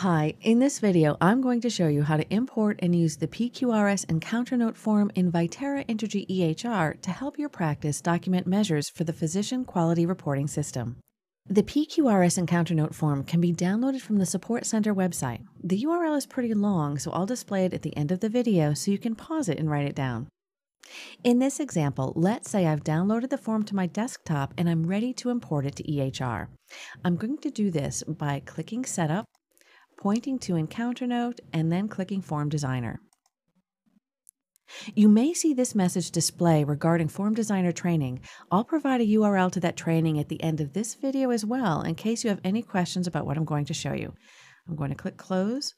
Hi, in this video, I'm going to show you how to import and use the PQRS encounter note form in Viterra Entergy EHR to help your practice document measures for the Physician Quality Reporting System. The PQRS encounter note form can be downloaded from the Support Center website. The URL is pretty long, so I'll display it at the end of the video so you can pause it and write it down. In this example, let's say I've downloaded the form to my desktop and I'm ready to import it to EHR. I'm going to do this by clicking Setup, pointing to Encounter Note, and then clicking Form Designer. You may see this message display regarding Form Designer training. I'll provide a URL to that training at the end of this video as well in case you have any questions about what I'm going to show you. I'm going to click Close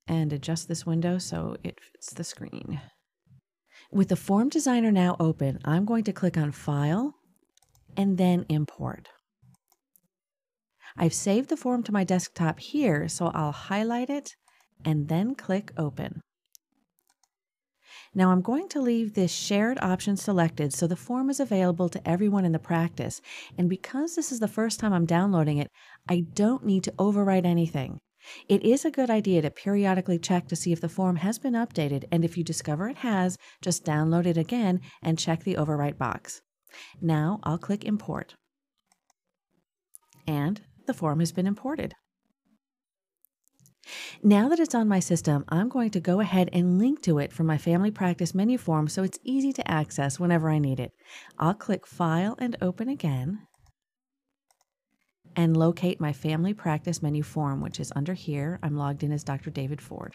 and adjust this window so it fits the screen. With the Form Designer now open, I'm going to click on File and then Import. I've saved the form to my desktop here, so I'll highlight it and then click Open. Now I'm going to leave this shared option selected so the form is available to everyone in the practice, and because this is the first time I'm downloading it, I don't need to overwrite anything. It is a good idea to periodically check to see if the form has been updated, and if you discover it has, just download it again and check the overwrite box. Now I'll click Import. And the form has been imported. Now that it's on my system, I'm going to go ahead and link to it from my family practice menu form so it's easy to access whenever I need it. I'll click File and Open again and locate my family practice menu form, which is under here. I'm logged in as Dr. David Ford,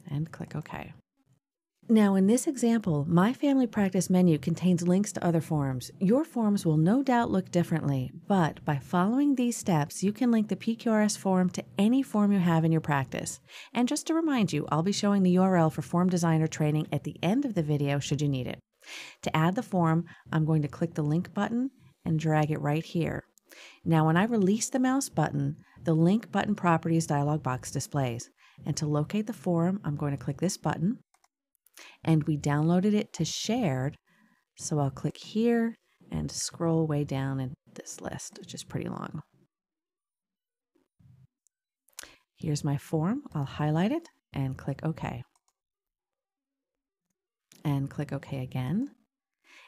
and click OK. Now in this example, my family practice menu contains links to other forms. Your forms will no doubt look differently, but by following these steps, you can link the PQRS form to any form you have in your practice. And just to remind you, I'll be showing the URL for Form Designer training at the end of the video should you need it. To add the form, I'm going to click the link button and drag it right here. Now when I release the mouse button, the link button properties dialog box displays. And to locate the form, I'm going to click this button. And we downloaded it to shared, so I'll click here and scroll way down in this list, which is pretty long. Here's my form. I'll highlight it and click OK. And click OK again.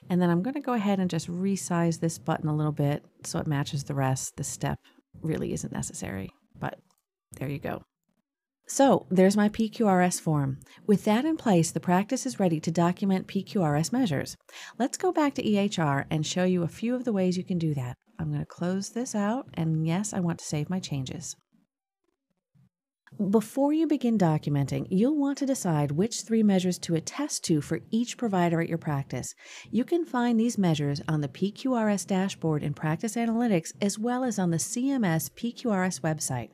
And then I'm going to go ahead and just resize this button a little bit so it matches the rest. This step really isn't necessary, but there you go. So there's my PQRS form. With that in place, the practice is ready to document PQRS measures. Let's go back to EHR and show you a few of the ways you can do that. I'm going to close this out, and yes, I want to save my changes. Before you begin documenting, you'll want to decide which 3 measures to attest to for each provider at your practice. You can find these measures on the PQRS dashboard in Practice Analytics as well as on the CMS PQRS website.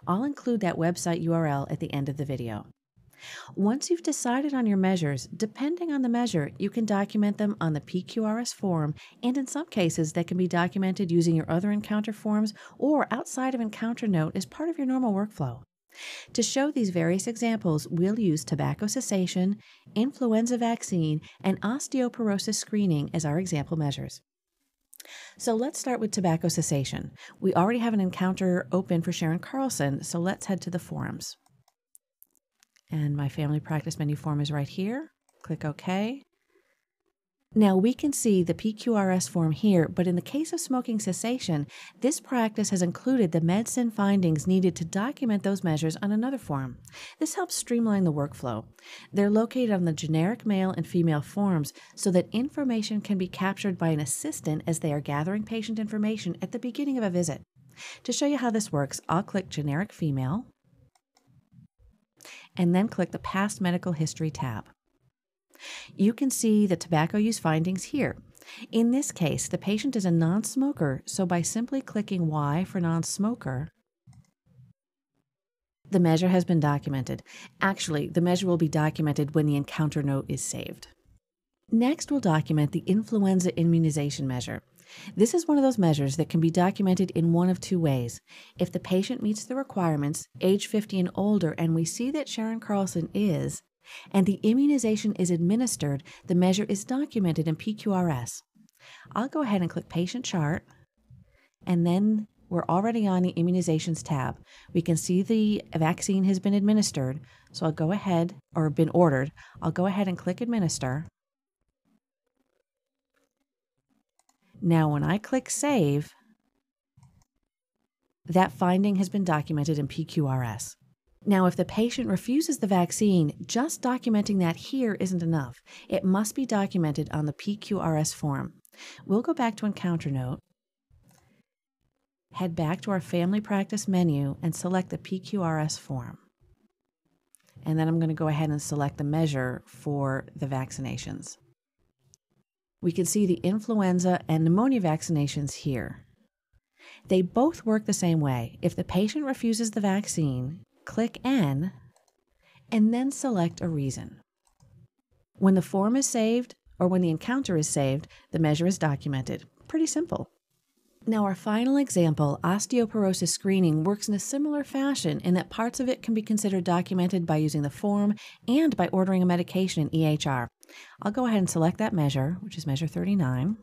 I'll include that website URL at the end of the video. Once you've decided on your measures, depending on the measure, you can document them on the PQRS form, and in some cases that can be documented using your other encounter forms or outside of Encounter Note as part of your normal workflow. To show these various examples, we'll use tobacco cessation, influenza vaccine, and osteoporosis screening as our example measures. So let's start with tobacco cessation. We already have an encounter open for Sharon Carlson, so let's head to the forms. And my family practice menu form is right here. Click OK. Now we can see the PQRS form here, but in the case of smoking cessation, this practice has included the medicine findings needed to document those measures on another form. This helps streamline the workflow. They're located on the generic male and female forms so that information can be captured by an assistant as they are gathering patient information at the beginning of a visit. To show you how this works, I'll click Generic Female and then click the Past Medical History tab. You can see the tobacco use findings here. In this case, the patient is a non-smoker, so by simply clicking Y for non-smoker, the measure has been documented. Actually, the measure will be documented when the encounter note is saved. Next, we'll document the influenza immunization measure. This is one of those measures that can be documented in one of 2 ways. If the patient meets the requirements, age 50 and older, and we see that Sharon Carlson is, and the immunization is administered, the measure is documented in PQRS. I'll go ahead and click Patient Chart, and then we're already on the Immunizations tab. We can see the vaccine has been administered, so I'll go ahead, or been ordered. I'll go ahead and click Administer. Now when I click Save, that finding has been documented in PQRS. Now, if the patient refuses the vaccine, just documenting that here isn't enough. It must be documented on the PQRS form. We'll go back to Encounter Note, head back to our Family Practice menu, and select the PQRS form. And then I'm going to go ahead and select the measure for the vaccinations. We can see the influenza and pneumonia vaccinations here. They both work the same way. If the patient refuses the vaccine, click N, and then select a reason. When the form is saved, or when the encounter is saved, the measure is documented. Pretty simple. Now our final example, osteoporosis screening, works in a similar fashion in that parts of it can be considered documented by using the form and by ordering a medication in EHR. I'll go ahead and select that measure, which is measure 39.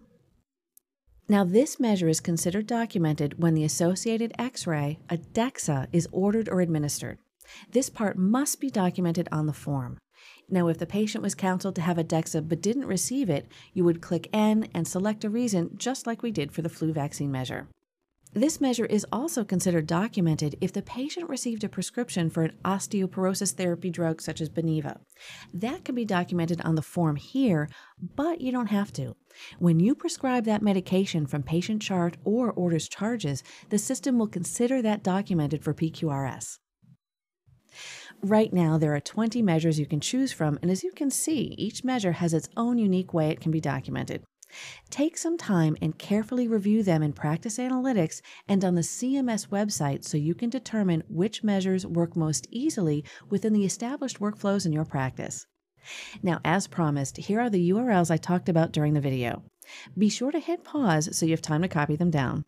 Now this measure is considered documented when the associated X-ray, a DEXA, is ordered or administered. This part must be documented on the form. Now if the patient was counseled to have a DEXA but didn't receive it, you would click N and select a reason, just like we did for the flu vaccine measure. This measure is also considered documented if the patient received a prescription for an osteoporosis therapy drug such as Beniva. That can be documented on the form here, but you don't have to. When you prescribe that medication from patient chart or orders charges, the system will consider that documented for PQRS. Right now, there are 20 measures you can choose from, and as you can see, each measure has its own unique way it can be documented. Take some time and carefully review them in Practice Analytics and on the CMS website so you can determine which measures work most easily within the established workflows in your practice. Now, as promised, here are the URLs I talked about during the video. Be sure to hit pause so you have time to copy them down.